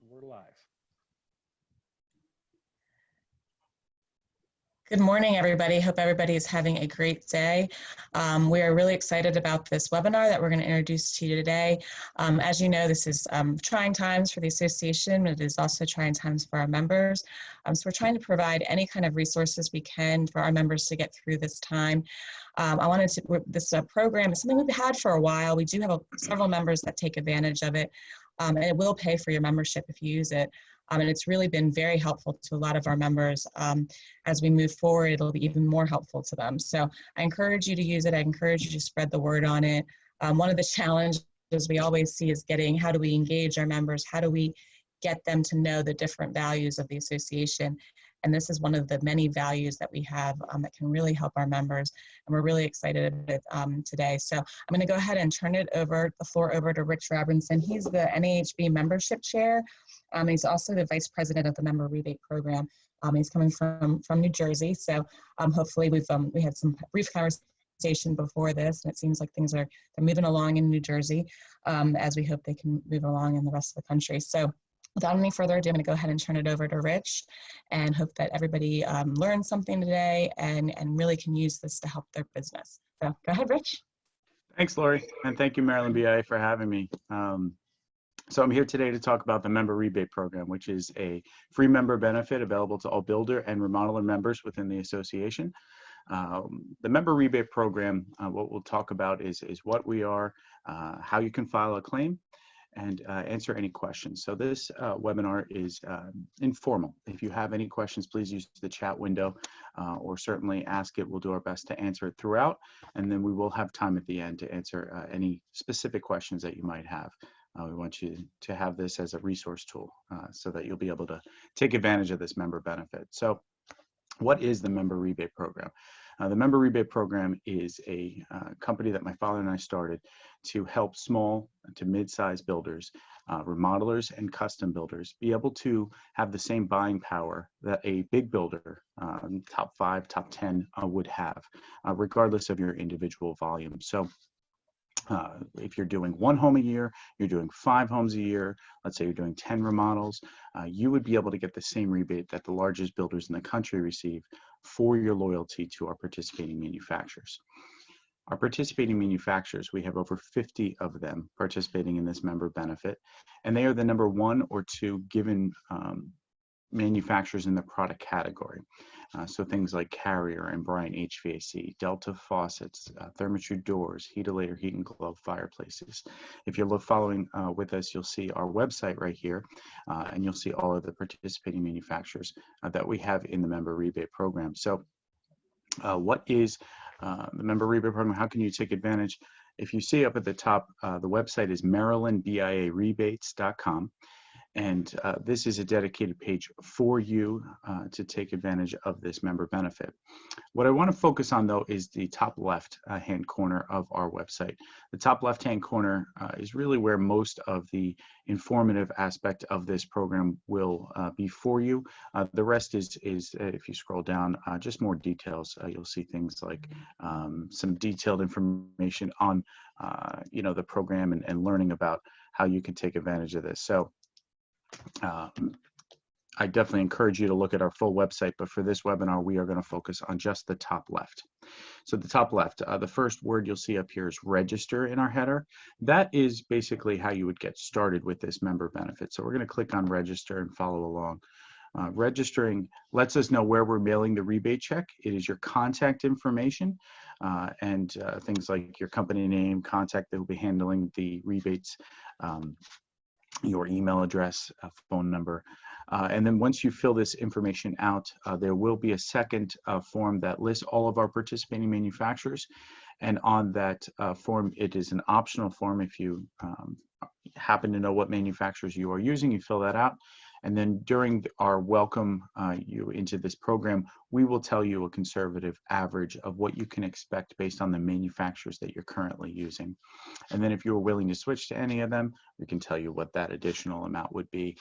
we're live. Good morning, everybody. Hope everybody is having a great day. We are really excited about this webinar that we're going to introduce to you today. As you know, this is trying times for the association, but it is also trying times for our members. So we're trying to provide any kind of resources we can for our members to get through this time. This program is something we've had for a while. We do have several members that take advantage of it, and it will pay for your membership if you use it. And it's really been very helpful to a lot of our members. As we move forward, it'll be even more helpful to them. So I encourage you to use it. I encourage you to spread the word on it. One of the challenges we always see is how do we engage our members? How do we get them to know the different values of the association? And this is one of the many values that we have that can really help our members. And we're really excited about it today. So I'm going to go ahead and turn the floor over to Rich Robinson. He's the NAHB membership chair. He's also the vice president of the Member Rebate Program. He's coming from New Jersey. So hopefully we had some brief conversation before this, and it seems like they're moving along in New Jersey, as we hope they can move along in the rest of the country. So without any further ado, I'm going to go ahead and turn it over to Rich, and hope that everybody learned something today and really can use this to help their business. So go ahead, Rich. Thanks, Lori, and thank you, Maryland MBIA, for having me. So I'm here today to talk about the Member Rebate Program, which is a free member benefit available to all builder and remodeler members within the association. The Member Rebate Program, what we'll talk about is what we are, how you can file a claim, and answer any questions. So this webinar is informal. If you have any questions, please use the chat window or certainly ask it. We'll do our best to answer it throughout, and then we will have time at the end to answer any specific questions that you might have. We want you to have this as a resource tool so that you'll be able to take advantage of this member benefit. So what is the Member Rebate Program? The Member Rebate Program is a company that my father and I started to help small to mid-sized builders, remodelers, and custom builders be able to have the same buying power that a big builder, top 5, top 10, would have, regardless of your individual volume. So if you're doing 1 home a year, you're doing 5 homes a year, let's say you're doing 10 remodels, you would be able to get the same rebate that the largest builders in the country receive for your loyalty to our participating manufacturers. Our participating manufacturers, we have over 50 of them participating in this member benefit, and they are the number 1 or 2 given manufacturers in the product category. So things like Carrier and Bryant HVAC, Delta faucets, Therma-Tru doors, Heat-A-Later heat and glow fireplaces. If you're following with us, you'll see our website right here, and you'll see all of the participating manufacturers that we have in the Member Rebate Program. So what is the Member Rebate Program? How can you take advantage? If you see up at the top, the website is MarylandBIARebates.com. And this is a dedicated page for you to take advantage of this member benefit. What I want to focus on, though, is the top left hand corner of our website. The top left hand corner is really where most of the informative aspect of this program will be for you. The rest is if you scroll down, just more details. You'll see things like some detailed information on the program and learning about how you can take advantage of this. So I definitely encourage you to look at our full website, but for this webinar, we are going to focus on just the top left. So the top left, the first word you'll see up here is register in our header. That is basically how you would get started with this member benefit. So we're going to click on register and follow along. Registering lets us know where we're mailing the rebate check. It is your contact information and things like your company name, contact that will be handling the rebates, your email address, phone number. And then once you fill this information out, there will be a second form that lists all of our participating manufacturers. And on that form, it is an optional form. If you happen to know what manufacturers you are using, you fill that out. And then during our welcome you into this program, we will tell you a conservative average of what you can expect based on the manufacturers that you're currently using. And then if you were willing to switch to any of them, we can tell you what that additional amount would be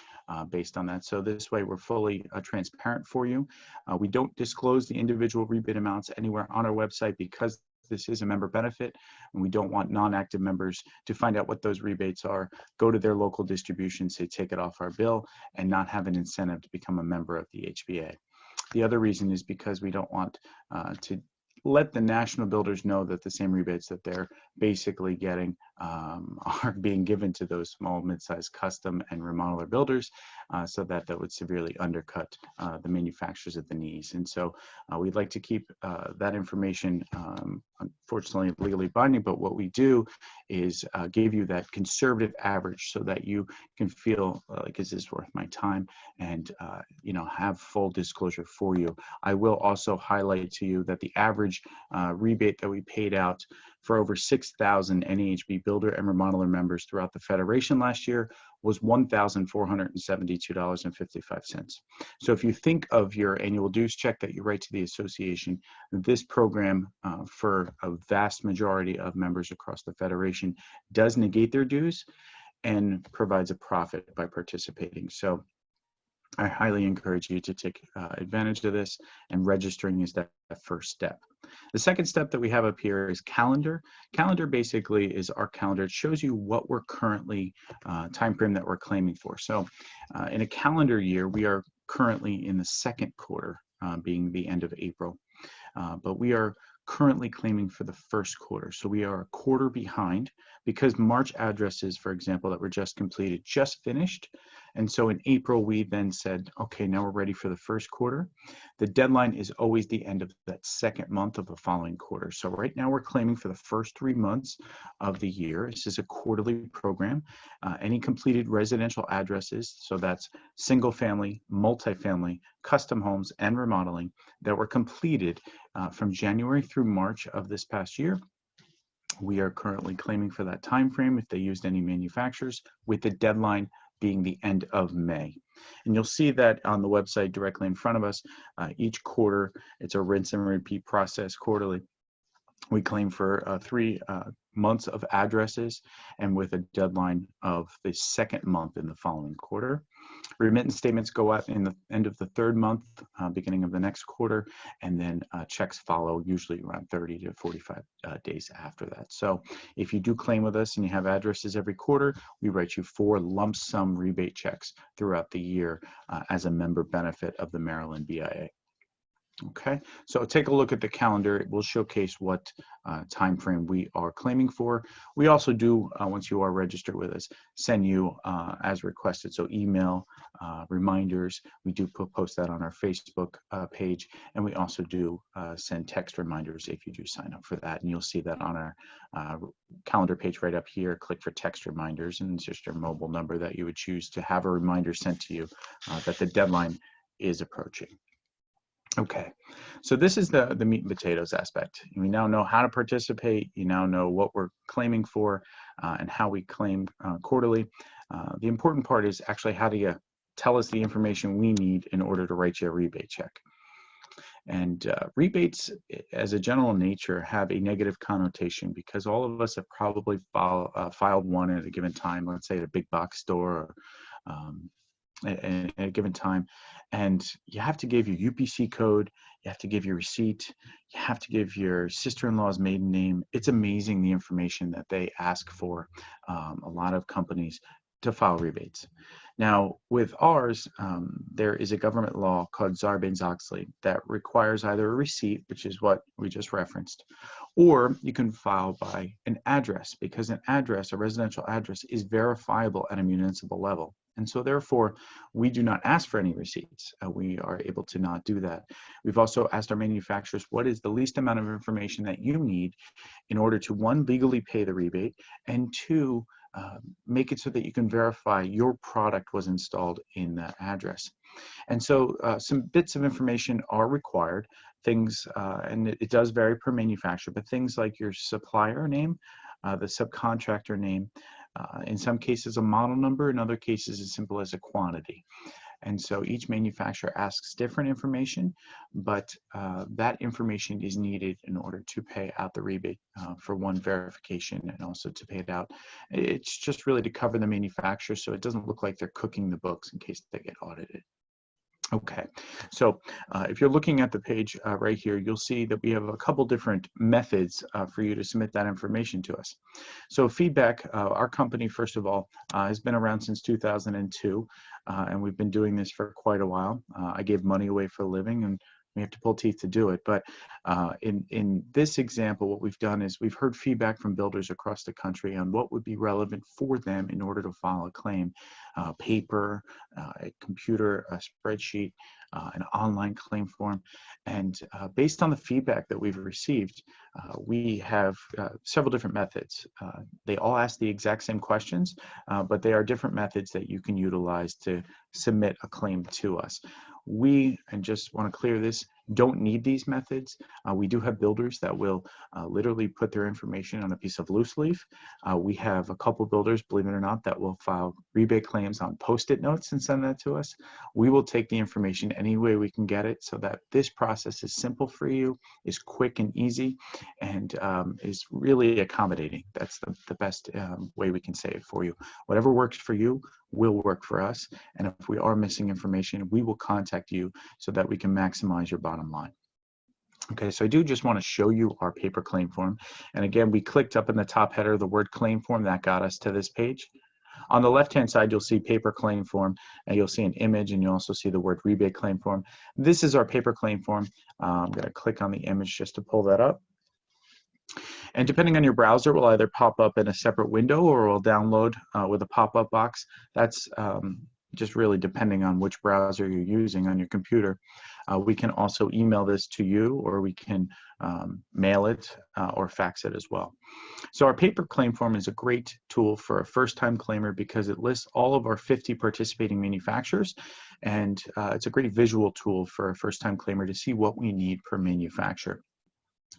based on that. So this way we're fully transparent for you. We don't disclose the individual rebate amounts anywhere on our website because this is a member benefit, and we don't want non-active members to find out what those rebates are, go to their local distribution, say take it off our bill, and not have an incentive to become a member of the HBA. The other reason is because we don't want to let the national builders know that the same rebates that they're basically getting are being given to those small, mid-sized custom and remodeler builders, so that would severely undercut the manufacturers at the knees. And so we'd like to keep that information, unfortunately, legally binding, but what we do is give you that conservative average so that you can feel like, is this worth my time? And you know, have full disclosure for you. I will also highlight to you that the average rebate that we paid out for over 6,000 NAHB builder and remodeler members throughout the Federation last year was $1,472.55. So if you think of your annual dues check that you write to the association, this program for a vast majority of members across the Federation does negate their dues and provides a profit by participating. So I highly encourage you to take advantage of this, and registering is that first step. The second step that we have up here is calendar. Calendar basically is our calendar. It shows you what we're currently, time frame that we're claiming for. So in a calendar year, we are currently in the second quarter, being the end of April, but we are currently claiming for the first quarter. So we are a quarter behind because March addresses, for example, that were just completed, just finished. And so in April, we then said, okay, now we're ready for the first quarter. The deadline is always the end of that second month of the following quarter. So right now we're claiming for the first 3 months of the year. This is a quarterly program. Any completed residential addresses, so that's single family, multifamily, custom homes, and remodeling that were completed from January through March of this past year. We are currently claiming for that time frame if they used any manufacturers, with the deadline being the end of May. And you'll see that on the website directly in front of us. Each quarter, it's a rinse and repeat process quarterly. We claim for 3 months of addresses, and with a deadline of the second month in the following quarter. Remittance statements go out in the end of the third month, beginning of the next quarter, and then checks follow usually around 30 to 45 days after that. So if you do claim with us and you have addresses every quarter, we write you 4 lump sum rebate checks throughout the year as a member benefit of the Maryland BIA. Okay, so take a look at the calendar. It will showcase what time frame we are claiming for. We also do, once you are registered with us, send you as requested. So email reminders. We do post that on our Facebook page, and we also do send text reminders if you do sign up for that. And you'll see that on our calendar page right up here. Click for text reminders, and it's just your mobile number that you would choose to have a reminder sent to you that the deadline is approaching. Okay, so this is the meat and potatoes aspect. We now know how to participate. You now know what we're claiming for and how we claim quarterly. The important part is actually how do you tell us the information we need in order to write you a rebate check. And rebates, as a general nature, have a negative connotation because all of us have probably filed one at a given time, let's say at a big box store or at a given time, and you have to give your UPC code, you have to give your receipt, you have to give your sister-in-law's maiden name. It's amazing the information that they ask for, a lot of companies, to file rebates. Now, with ours, there is a government law called Sarbanes-Oxley that requires either a receipt, which is what we just referenced, or you can file by an address, because an address, a residential address, is verifiable at a municipal level. And so therefore, we do not ask for any receipts. We are able to not do that. We've also asked our manufacturers, what is the least amount of information that you need in order to, 1, legally pay the rebate, and 2, make it so that you can verify your product was installed in that address. And so some bits of information are required, things, and it does vary per manufacturer, but things like your supplier name, the subcontractor name, in some cases a model number, in other cases as simple as a quantity. And so each manufacturer asks different information, but that information is needed in order to pay out the rebate for one, verification, and also to pay it out. It's just really to cover the manufacturer so it doesn't look like they're cooking the books in case they get audited. Okay, so if you're looking at the page right here, you'll see that we have a couple different methods for you to submit that information to us. So feedback, our company, first of all, has been around since 2002, and we've been doing this for quite a while. I give money away for a living, and we have to pull teeth to do it. But in this example, what we've done is we've heard feedback from builders across the country on what would be relevant for them in order to file a claim. Paper, a computer, a spreadsheet, an online claim form. And based on the feedback that we've received, we have several different methods. They all ask the exact same questions, but they are different methods that you can utilize to submit a claim to us. We, and just want to clear this, don't need these methods. We do have builders that will literally put their information on a piece of loose leaf. We have a couple builders, believe it or not, that will file rebate claims on Post-it notes and send that to us. We will take the information any way we can get it so that this process is simple for you, is quick and easy, and is really accommodating. That's the best way we can say it for you. Whatever works for you will work for us. And if we are missing information, we will contact you so that we can maximize your bottom line. Okay, so I do just want to show you our paper claim form. And again, we clicked up in the top header the word claim form. That got us to this page. On the left-hand side, you'll see paper claim form, and you'll see an image, and you'll also see the word rebate claim form. This is our paper claim form. I'm going to click on the image just to pull that up. And depending on your browser, it will either pop up in a separate window or it will download with a pop-up box. That's just really depending on which browser you're using on your computer. We can also email this to you, or we can mail it or fax it as well. So our paper claim form is a great tool for a first-time claimer because it lists all of our 50 participating manufacturers, and it's a great visual tool for a first-time claimer to see what we need per manufacturer.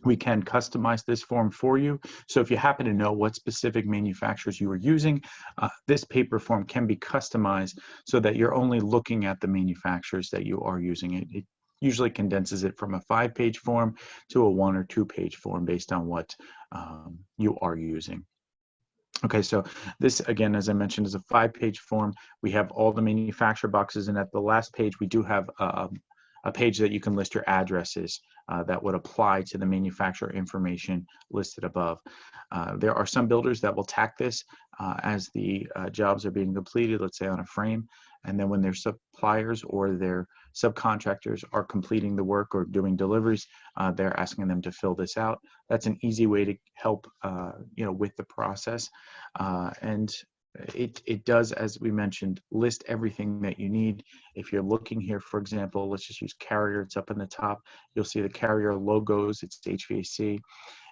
We can customize this form for you. So if you happen to know what specific manufacturers you are using, this paper form can be customized so that you're only looking at the manufacturers that you are using. It usually condenses it from a 5-page form to a 1- or 2-page form based on what you are using. Okay, so this, again, as I mentioned, is a 5-page form. We have all the manufacturer boxes, and at the last page, we do have a page that you can list your addresses that would apply to the manufacturer information listed above. There are some builders that will tack this as the jobs are being completed, let's say on a frame, and then when their suppliers or their subcontractors are completing the work or doing deliveries, they're asking them to fill this out. That's an easy way to help with the process. And it does, as we mentioned, list everything that you need. If you're looking here, for example, let's just use Carrier. It's up in the top. You'll see the Carrier logos. It's HVAC.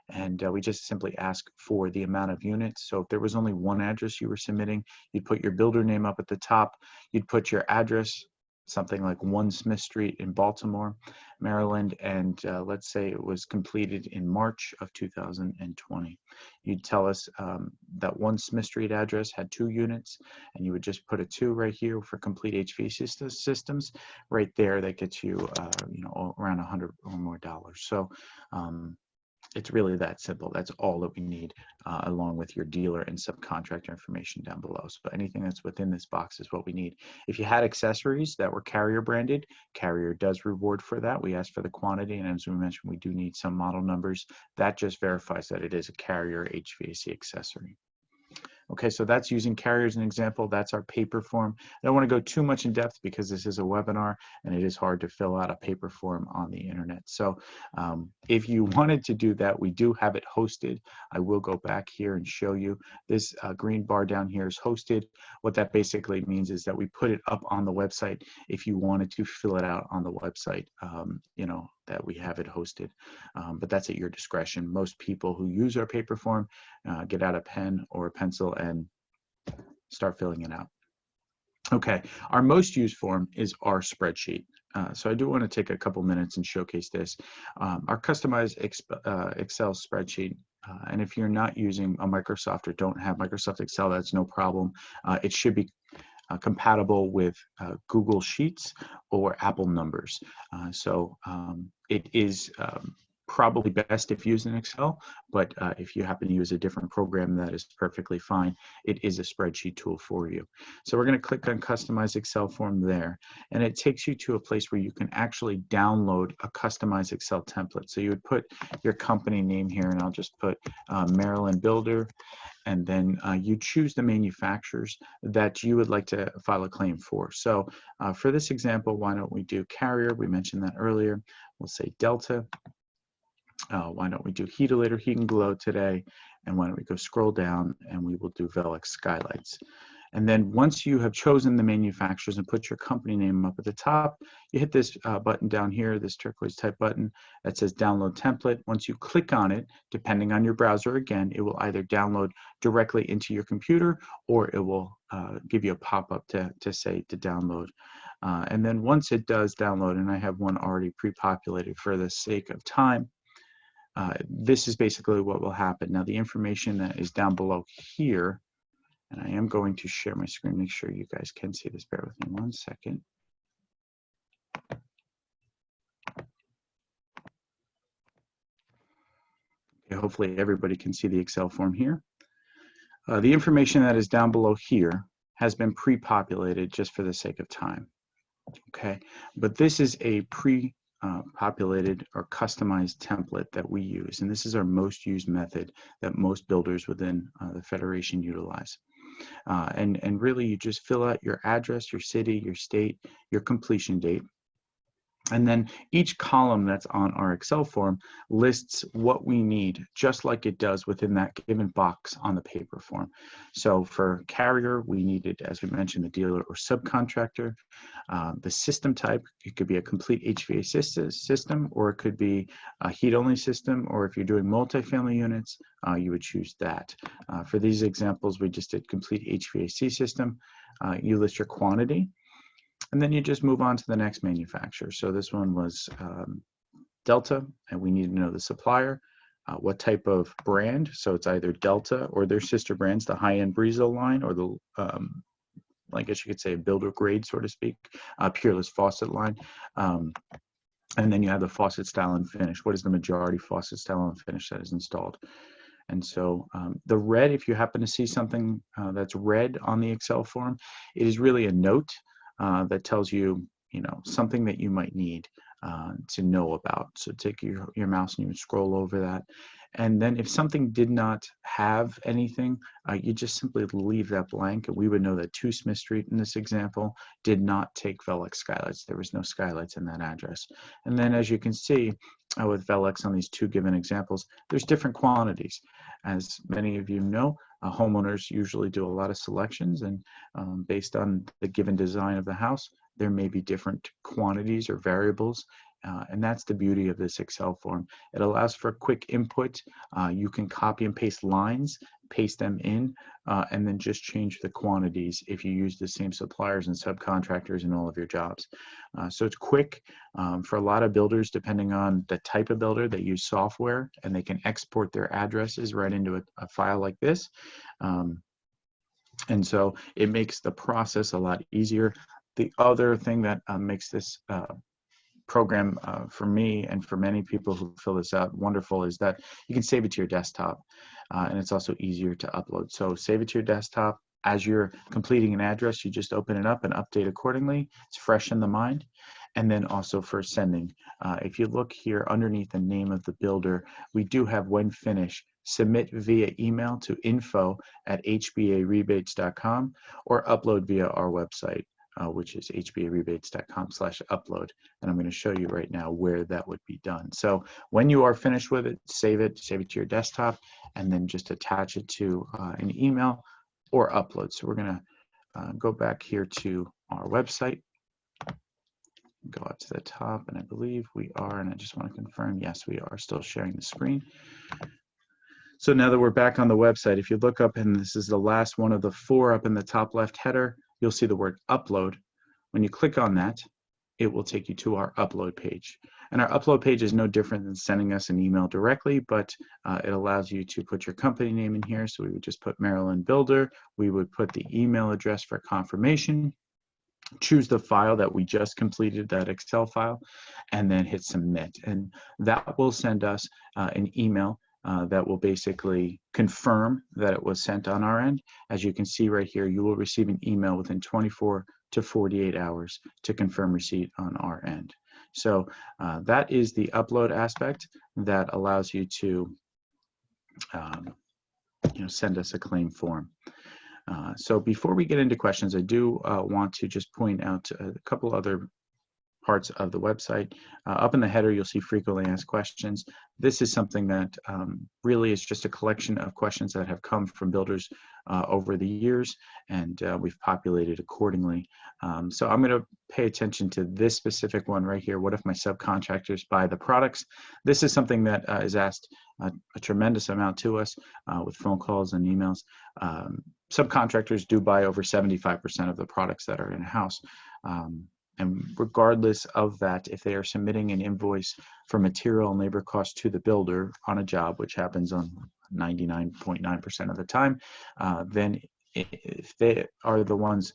And we just simply ask for the amount of units. So if there was only one address you were submitting, you'd put your builder name up at the top. You'd put your address, something like 1 Smith Street in Baltimore, Maryland, and let's say it was completed in March of 2020. You'd tell us that 1 Smith Street address had 2 units, and you would just put a 2 right here for complete HVAC systems. Right there, that gets you, around $100 or more. So it's really that simple. That's all that we need, along with your dealer and subcontractor information down below. So anything that's within this box is what we need. If you had accessories that were Carrier branded, Carrier does reward for that. We ask for the quantity, and as we mentioned, we do need some model numbers. That just verifies that it is a Carrier HVAC accessory. Okay, so that's using Carrier as an example. That's our paper form. I don't want to go too much in depth because this is a webinar and it is hard to fill out a paper form on the internet. So if you wanted to do that, we do have it hosted. I will go back here and show you. This green bar down here is hosted. What that basically means is that we put it up on the website if you wanted to fill it out on the website, that we have it hosted. But that's at your discretion. Most people who use our paper form get out a pen or a pencil and start filling it out. Okay, our most used form is our spreadsheet. So I do want to take a couple minutes and showcase this. Our customized Excel spreadsheet, and if you're not using a Microsoft or don't have Microsoft Excel, that's no problem. It should be compatible with Google Sheets or Apple Numbers. So it is probably best if used in Excel, but if you happen to use a different program, that is perfectly fine. It is a spreadsheet tool for you. So we're going to click on Customize Excel Form there, and it takes you to a place where you can actually download a customized Excel template. So you would put your company name here, and I'll just put Maryland Builder, and then you choose the manufacturers that you would like to file a claim for. So for this example, why don't we do Carrier? We mentioned that earlier. We'll say Delta. Why don't we do Heatolator, Heat and Glow today? And why don't we go scroll down and we will do Velux Skylights. And then once you have chosen the manufacturers and put your company name up at the top, you hit this button down here, this turquoise type button that says download template. Once you click on it, depending on your browser, again, it will either download directly into your computer or it will give you a pop-up to say to download. And then once it does download, and I have one already pre-populated for the sake of time, this is basically what will happen. Now, the information that is down below here, and I am going to share my screen, make sure you guys can see this. Bear with me 1 second. Okay, hopefully everybody can see the Excel form here. The information that is down below here has been pre-populated just for the sake of time. Okay, but this is a populated or customized template that we use, and this is our most used method that most builders within the Federation utilize. And really, you just fill out your address, your city, your state, your completion date. And then each column that's on our Excel form lists what we need, just like it does within that given box on the paper form. So for Carrier, we needed, as we mentioned, the dealer or subcontractor. The system type, it could be a complete HVAC system, or it could be a heat-only system, or if you're doing multifamily units, you would choose that. For these examples, we just did complete HVAC system. You list your quantity. And then you just move on to the next manufacturer. So this one was Delta, and we need to know the supplier, what type of brand. So it's either Delta or their sister brands, the high-end Brizo line, or the, I guess you could say, a builder grade, so to speak, Peerless faucet line. And then you have the faucet style and finish. What is the majority faucet style and finish that is installed? And so the red, if you happen to see something that's red on the Excel form, it is really a note that tells you, something that you might need to know about. So take your mouse and you would scroll over that. And then if something did not have anything, you just simply leave that blank, and we would know that 2 Smith Street in this example did not take Velux skylights. There was no skylights in that address. And then as you can see with Velux on these 2 given examples, there's different quantities. As many of you know, homeowners usually do a lot of selections, and based on the given design of the house, there may be different quantities or variables. And that's the beauty of this Excel form. It allows for quick input. You can copy and paste lines, paste them in, and then just change the quantities if you use the same suppliers and subcontractors in all of your jobs. So it's quick for a lot of builders, depending on the type of builder. They use software, and they can export their addresses right into a file like this. And so it makes the process a lot easier. The other thing that makes this program for me and for many people who fill this out wonderful is that you can save it to your desktop, and it's also easier to upload. So save it to your desktop. As you're completing an address, you just open it up and update accordingly. It's fresh in the mind. And then also for sending, if you look here underneath the name of the builder, we do have when finished, submit via email to info@hbarebates.com or upload via our website, which is hbarebates.com/upload. And I'm going to show you right now where that would be done. So when you are finished with it, save it to your desktop, and then just attach it to an email or upload. So we're going to go back here to our website, go up to the top, and I believe we are, and I just want to confirm, yes, we are still sharing the screen. So now that we're back on the website, if you look up, and this is the last one of the 4 up in the top left header, you'll see the word upload. When you click on that, it will take you to our upload page. And our upload page is no different than sending us an email directly, but it allows you to put your company name in here. So we would just put Maryland Builder. We would put the email address for confirmation. choose the file that we just completed, that Excel file, and then hit submit. And that will send us an email that will basically confirm that it was sent on our end. As you can see right here, you will receive an email within 24 to 48 hours to confirm receipt on our end. So that is the upload aspect that allows you to send us a claim form. So before we get into questions, I do want to just point out a couple other parts of the website. Up in the header, you'll see frequently asked questions. This is something that really is just a collection of questions that have come from builders over the years, and we've populated accordingly. So I'm going to pay attention to this specific one right here. What if my subcontractors buy the products? This is something that is asked a tremendous amount to us with phone calls and emails. Subcontractors do buy over 75% of the products that are in-house. And regardless of that, if they are submitting an invoice for material and labor costs to the builder on a job, which happens on 99.9% of the time, then if they are the ones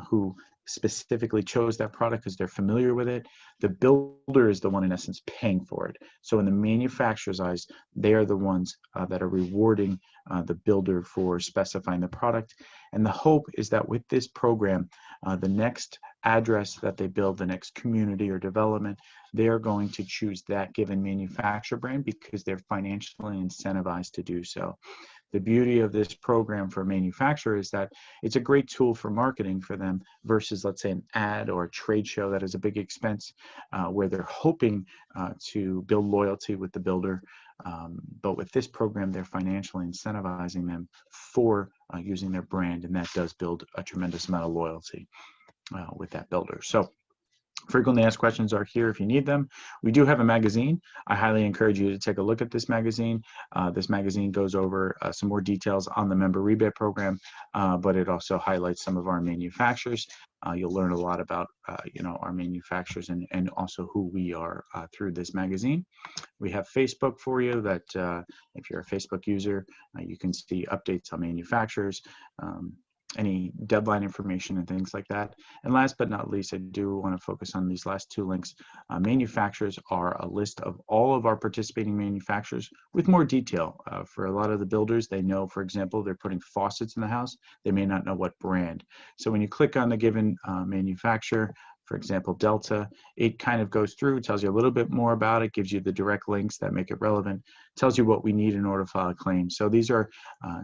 who specifically chose that product because they're familiar with it, the builder is the one in essence paying for it. So in the manufacturer's eyes, they are the ones that are rewarding the builder for specifying the product. And the hope is that with this program, the next address that they build, the next community or development, they are going to choose that given manufacturer brand because they're financially incentivized to do so. The beauty of this program for manufacturers is that it's a great tool for marketing for them versus, let's say, an ad or a trade show that is a big expense where they're hoping to build loyalty with the builder. But with this program, they're financially incentivizing them for using their brand, and that does build a tremendous amount of loyalty with that builder. So frequently asked questions are here if you need them. We do have a magazine. I highly encourage you to take a look at this magazine. This magazine goes over some more details on the member rebate program, but it also highlights some of our manufacturers. You'll learn a lot about our manufacturers and also who we are through this magazine. We have Facebook for you that if you're a Facebook user, you can see updates on manufacturers, any deadline information and things like that. And last but not least, I do want to focus on these last two links. Manufacturers are a list of all of our participating manufacturers with more detail. For a lot of the builders, they know, for example, they're putting faucets in the house. They may not know what brand. So when you click on the given manufacturer, for example, Delta, it kind of goes through, tells you a little bit more about it, gives you the direct links that make it relevant, tells you what we need in order to file a claim. So these are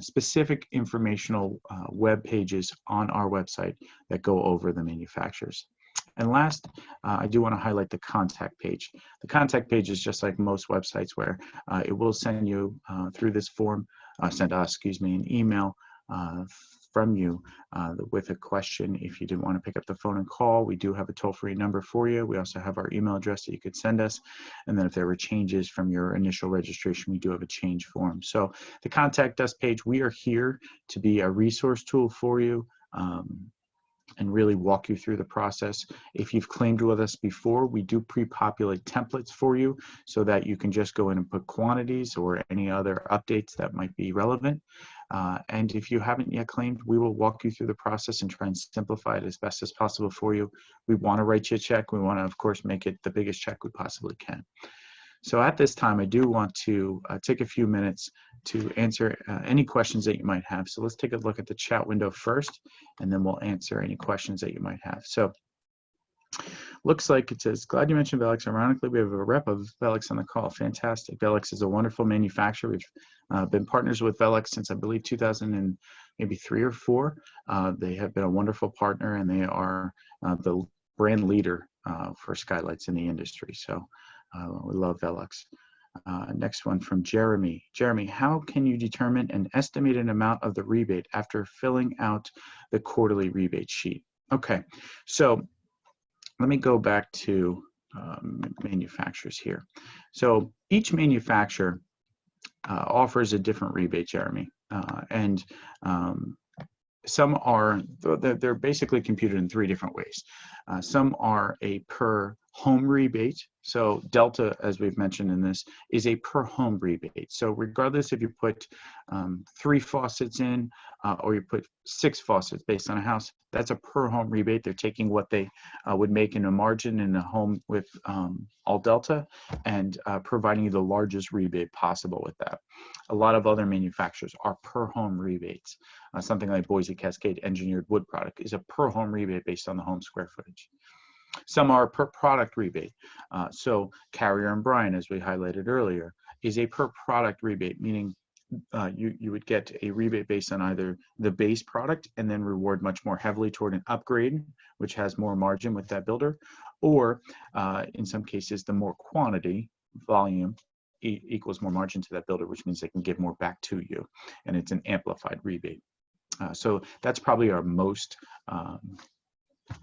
specific informational web pages on our website that go over the manufacturers. And last, I do want to highlight the contact page. The contact page is just like most websites where it will send you through this form, send us, an email from you with a question. If you didn't want to pick up the phone and call, we do have a toll-free number for you. We also have our email address that you could send us. And then if there were changes from your initial registration, we do have a change form. So the contact us page, we are here to be a resource tool for you and really walk you through the process. If you've claimed with us before, we do pre-populate templates for you so that you can just go in and put quantities or any other updates that might be relevant. And if you haven't yet claimed, we will walk you through the process and try and simplify it as best as possible for you. We want to write you a check. We want to, of course, make it the biggest check we possibly can. So at this time, I do want to take a few minutes to answer any questions that you might have. So let's take a look at the chat window first, and then we'll answer any questions that you might have. So looks like it says, glad you mentioned Velux. Ironically, we have a rep of Velux on the call. Fantastic. Velux is a wonderful manufacturer. We've been partners with Velux since I believe 2003 or 4. They have been a wonderful partner, and they are the brand leader for skylights in the industry. So we love Velux. Next one from Jeremy. Jeremy, how can you determine an estimated amount of the rebate after filling out the quarterly rebate sheet? Okay, so let me go back to manufacturers here. So each manufacturer offers a different rebate, Jeremy, and some are, they're basically computed in 3 different ways. Some are a per home rebate. So Delta, as we've mentioned in this, is a per home rebate. So regardless if you put 3 faucets in or you put 6 faucets based on a house, that's a per home rebate. They're taking what they would make in a margin in a home with all Delta and providing you the largest rebate possible with that. A lot of other manufacturers are per home rebates. Something like Boise Cascade Engineered Wood Product is a per home rebate based on the home square footage. Some are per product rebate. So Carrier and Bryan, as we highlighted earlier, is a per product rebate, meaning you would get a rebate based on either the base product and then reward much more heavily toward an upgrade, which has more margin with that builder, or in some cases, the more quantity, volume, equals more margin to that builder, which means they can give more back to you, and it's an amplified rebate. So that's probably our most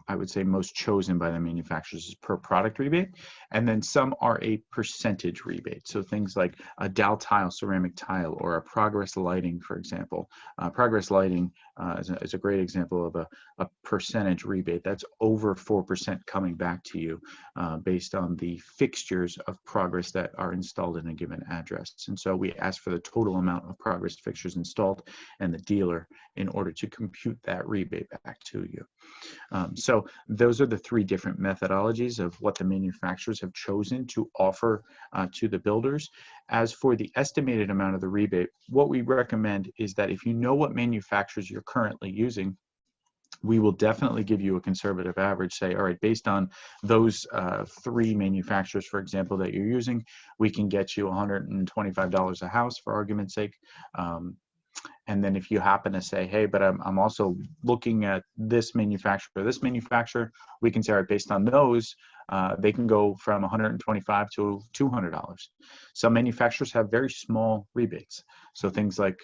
I would say most chosen by the manufacturers is per product rebate. And then some are a percentage rebate. So things like a Dow tile, ceramic tile, or a Progress lighting, for example. Progress lighting is a great example of a percentage rebate. That's over 4% coming back to you based on the fixtures of Progress that are installed in a given address. And so we ask for the total amount of Progress fixtures installed and the dealer in order to compute that rebate back to you. So those are the 3 different methodologies of what the manufacturers have chosen to offer to the builders. As for the estimated amount of the rebate, what we recommend is that if you know what manufacturers you're currently using, we will definitely give you a conservative average, say, all right, based on those 3 manufacturers, for example, that you're using, we can get you $125 a house, for argument's sake. And then if you happen to say, hey, but I'm also looking at this manufacturer, we can say, all right, based on those, they can go from $125 to $200. Some manufacturers have very small rebates. So things like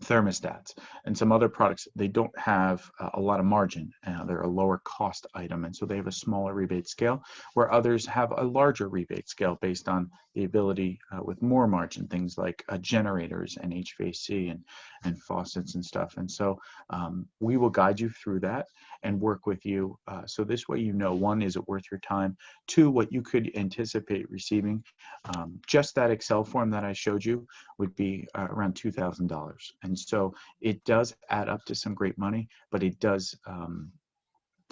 thermostats and some other products, they don't have a lot of margin. They're a lower cost item, and so they have a smaller rebate scale, where others have a larger rebate scale based on the ability with more margin, things like generators and HVAC and faucets and stuff. And so we will guide you through that and work with you. So this way, you know, 1, is it worth your time? 2, what you could anticipate receiving. Just that Excel form that I showed you would be around $2,000. And so it does add up to some great money, but it does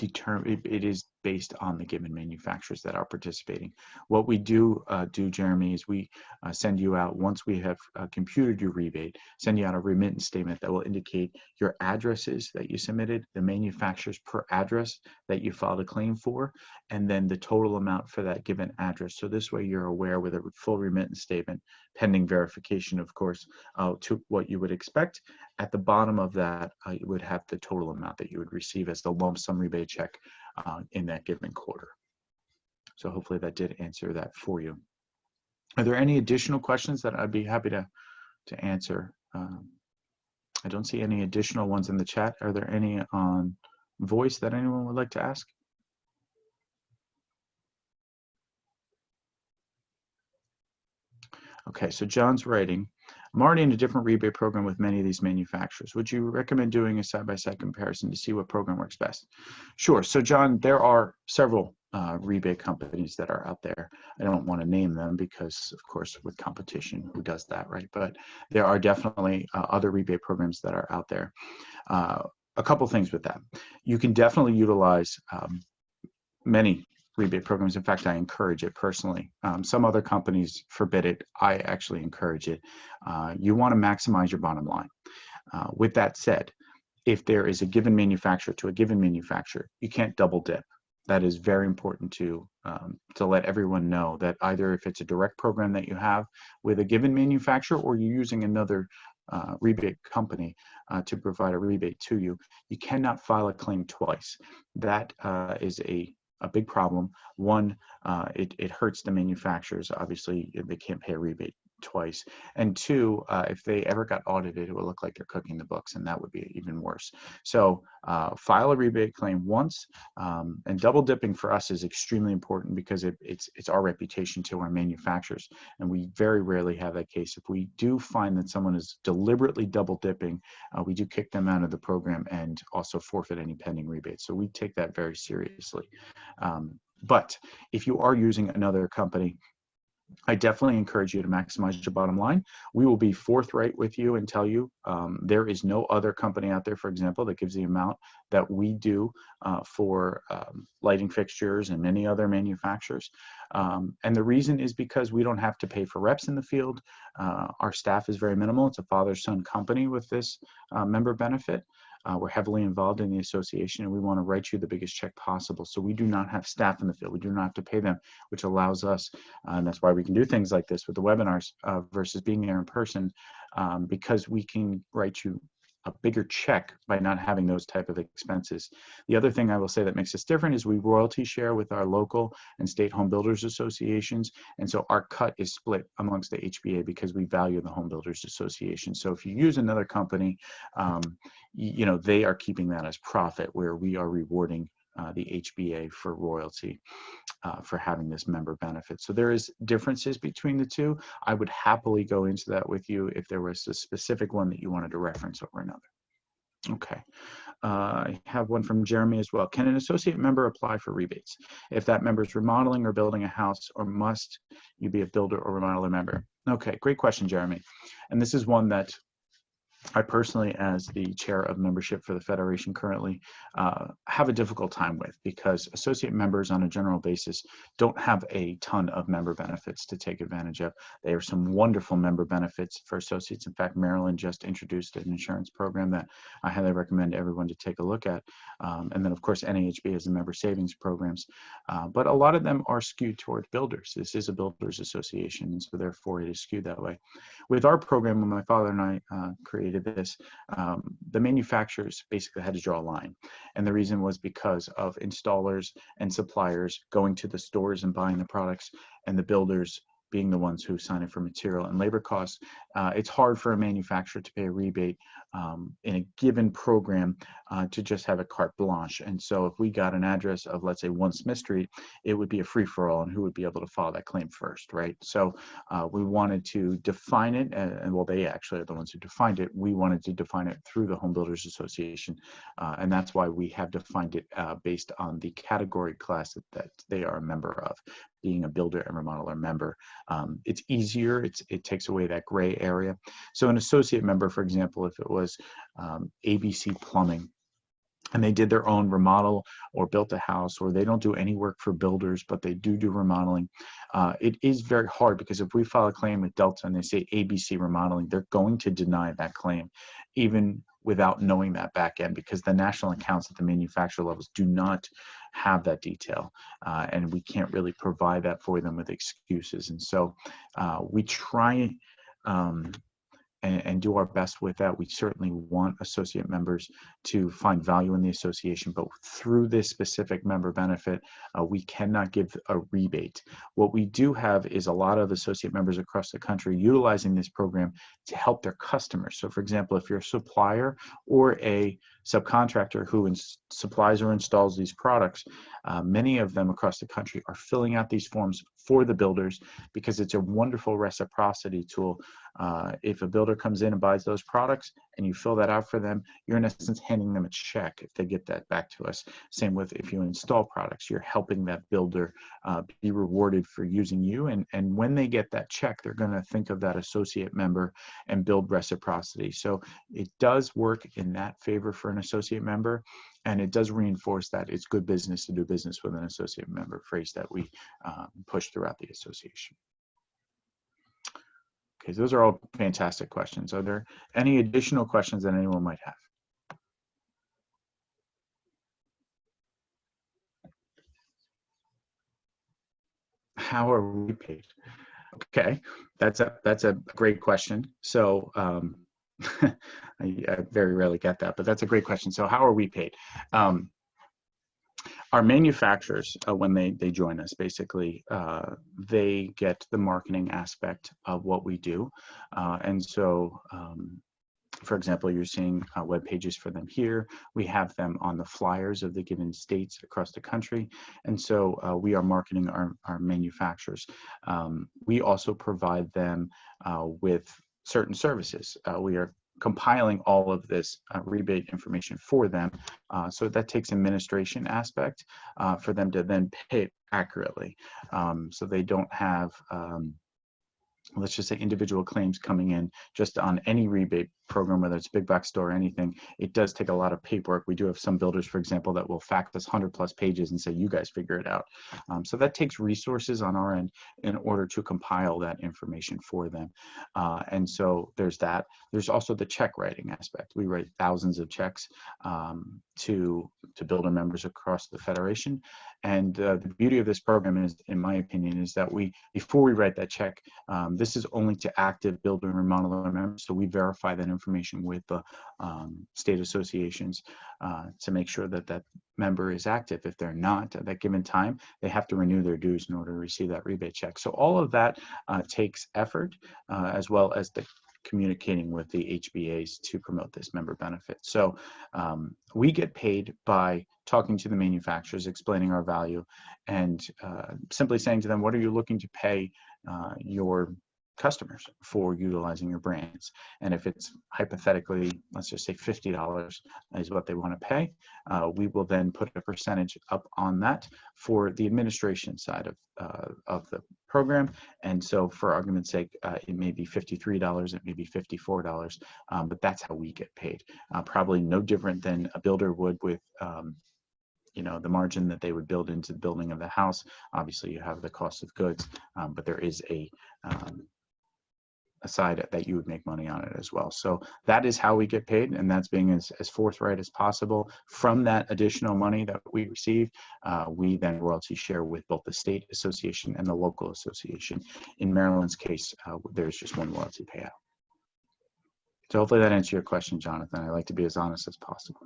it is based on the given manufacturers that are participating. What we do, Jeremy, is we send you out, once we have computed your rebate, send you out a remittance statement that will indicate your addresses that you submitted, the manufacturers per address that you filed a claim for, and then the total amount for that given address. So this way you're aware with a full remittance statement, pending verification, of course, to what you would expect. At the bottom of that, you would have the total amount that you would receive as the lump sum rebate check in that given quarter. So hopefully that did answer that for you. Are there any additional questions that I'd be happy to answer? I don't see any additional ones in the chat. Are there any on voice that anyone would like to ask? Okay, so John's writing, I'm already in a different rebate program with many of these manufacturers. Would you recommend doing a side-by-side comparison to see what program works best? Sure. So John, there are several rebate companies that are out there. I don't want to name them because, of course, with competition, who does that, right? But there are definitely other rebate programs that are out there. A couple things with that. You can definitely utilize many rebate programs. In fact, I encourage it personally. Some other companies forbid it. I actually encourage it. You want to maximize your bottom line. With that said, if there is a given manufacturer to a given manufacturer, you can't double dip. That is very important to let everyone know, that either if it's a direct program that you have with a given manufacturer or you're using another rebate company to provide a rebate to you, you cannot file a claim twice. That is a big problem. One, it hurts the manufacturers. Obviously, they can't pay a rebate twice. And 2, if they ever got audited, it would look like they're cooking the books, and that would be even worse. So file a rebate claim once, and double dipping for us is extremely important because it's our reputation to our manufacturers, and we very rarely have that case. If we do find that someone is deliberately double dipping, we do kick them out of the program and also forfeit any pending rebates. So we take that very seriously. But if you are using another company, I definitely encourage you to maximize your bottom line. We will be forthright with you and tell you there is no other company out there, for example, that gives the amount that we do for lighting fixtures and many other manufacturers. And the reason is because we don't have to pay for reps in the field. Our staff is very minimal. It's a father-son company with this member benefit. We're heavily involved in the association, and we want to write you the biggest check possible. So we do not have staff in the field. We do not have to pay them, which allows us, and that's why we can do things like this with the webinars versus being there in person, because we can write you a bigger check by not having those type of expenses. The other thing I will say that makes us different is we royalty share with our local and state home builders associations. And so our cut is split amongst the HBA because we value the home builders association. So if you use another company, you know, they are keeping that as profit, where we are rewarding the HBA for royalty for having this member benefit. So there is differences between the two. I would happily go into that with you if there was a specific one that you wanted to reference over another. Okay. I have one from Jeremy as well. Can an associate member apply for rebates if that member is remodeling or building a house, or must you be a builder or remodeler member? Okay, great question, Jeremy. And this is one that I personally, as the chair of membership for the Federation currently, have a difficult time with, because associate members on a general basis don't have a ton of member benefits to take advantage of. There are some wonderful member benefits for associates. In fact, Maryland just introduced an insurance program that I highly recommend everyone to take a look at. And then, of course, NAHB has the member savings programs. But a lot of them are skewed toward builders. This is a builders association, and so therefore it is skewed that way. With our program, when my father and I created this, the manufacturers basically had to draw a line. And the reason was because of installers and suppliers going to the stores and buying the products, and the builders being the ones who sign it for material and labor costs. It's hard for a manufacturer to pay a rebate in a given program to just have a carte blanche. And so if we got an address of, let's say, 1 Smith Street, it would be a free-for-all, and who would be able to file that claim first, right? So we wanted to define it, and well, they actually are the ones who defined it. We wanted to define it through the Home Builders Association, and that's why we have defined it based on the category class that they are a member of, being a builder and remodeler member. It's easier, it takes away that gray area. So an associate member, for example, if it was ABC Plumbing, and they did their own remodel or built a house, or they don't do any work for builders, but they do remodeling, it is very hard, because if we file a claim with Delta and they say ABC Remodeling, they're going to deny that claim, even without knowing that back end, because the national accounts at the manufacturer levels do not have that detail, and we can't really provide that for them with excuses. And so we try and do our best with that. We certainly want associate members to find value in the association, but through this specific member benefit, we cannot give a rebate. What we do have is a lot of associate members across the country utilizing this program to help their customers. So for example, if you're a supplier or a subcontractor who supplies or installs these products, many of them across the country are filling out these forms for the builders, because it's a wonderful reciprocity tool. If a builder comes in and buys those products and you fill that out for them, you're in essence handing them a check if they get that back to us. Same with if you install products, you're helping that builder be rewarded for using you. And when they get that check, they're going to think of that associate member and build reciprocity. So it does work in that favor for an associate member. And it does reinforce that it's good business to do business with an associate member, phrase that we push throughout the association. Okay, so those are all fantastic questions. Are there any additional questions that anyone might have? How are we paid? Okay, that's a great question. So I very rarely get that, but that's a great question. So how are we paid? Our manufacturers, when they join us, basically, they get the marketing aspect of what we do. And so, for example, you're seeing web pages for them here. We have them on the flyers of the given states across the country. And so we are marketing our manufacturers. We also provide them with certain services. We are compiling all of this rebate information for them. So that takes administration aspect for them to then accurately. So they don't have, let's just say, individual claims coming in just on any rebate program, whether it's big box store or anything. It does take a lot of paperwork. We do have some builders, for example, that will fax us 100+ pages and say, you guys figure it out. So that takes resources on our end in order to compile that information for them. And so there's that. There's also the check writing aspect. We write thousands of checks to builder members across the Federation. And the beauty of this program is, in my opinion, is that before we write that check, this is only to active builder and remodeler members. So we verify that information with the state associations to make sure that that member is active. If they're not at that given time, they have to renew their dues in order to receive that rebate check. So all of that takes effort, as well as the communicating with the HBAs to promote this member benefit. So we get paid by talking to the manufacturers, explaining our value, and simply saying to them, what are you looking to pay your customers for utilizing your brands? And if it's hypothetically, let's just say $50 is what they want to pay, we will then put a percentage up on that for the administration side of the program. And so for argument's sake, it may be $53, it may be $54, but that's how we get paid. Probably no different than a builder would with the margin that they would build into the building of the house. Obviously you have the cost of goods, but there is a side that you would make money on it as well. So that is how we get paid, and that's being as forthright as possible. From that additional money that we receive, we then royalty share with both the state association and the local association. In Maryland's case, there's just one royalty payout. So hopefully that answers your question, Jonathan. I like to be as honest as possible.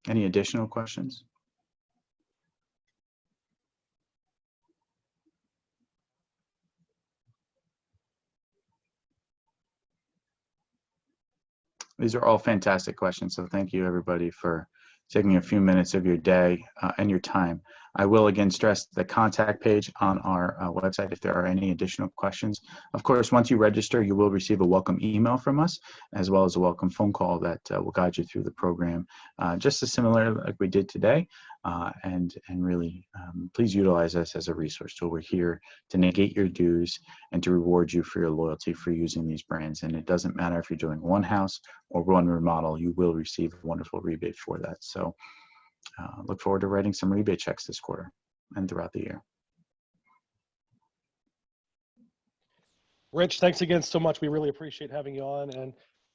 Any additional questions? These are all fantastic questions. So thank you everybody for taking a few minutes of your day and your time. I will again stress the contact page on our website if there are any additional questions. Of course, once you register, you will receive a welcome email from us, as well as a welcome phone call that will guide you through the program, just as similar like we did today. And really, please utilize us as a resource tool. We're here to negate your dues and to reward you for your loyalty for using these brands. And it doesn't matter if you're doing one house or one remodel, you will receive a wonderful rebate for that. So look forward to writing some rebate checks this quarter and throughout the year. Rich, thanks again so much. We really appreciate having you on, and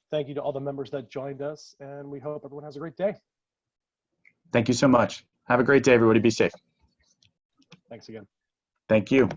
thank you to all the members that joined us, and we hope everyone has a great day. Thank you so much. Have a great day, everybody. Be safe. Thanks again. Thank you.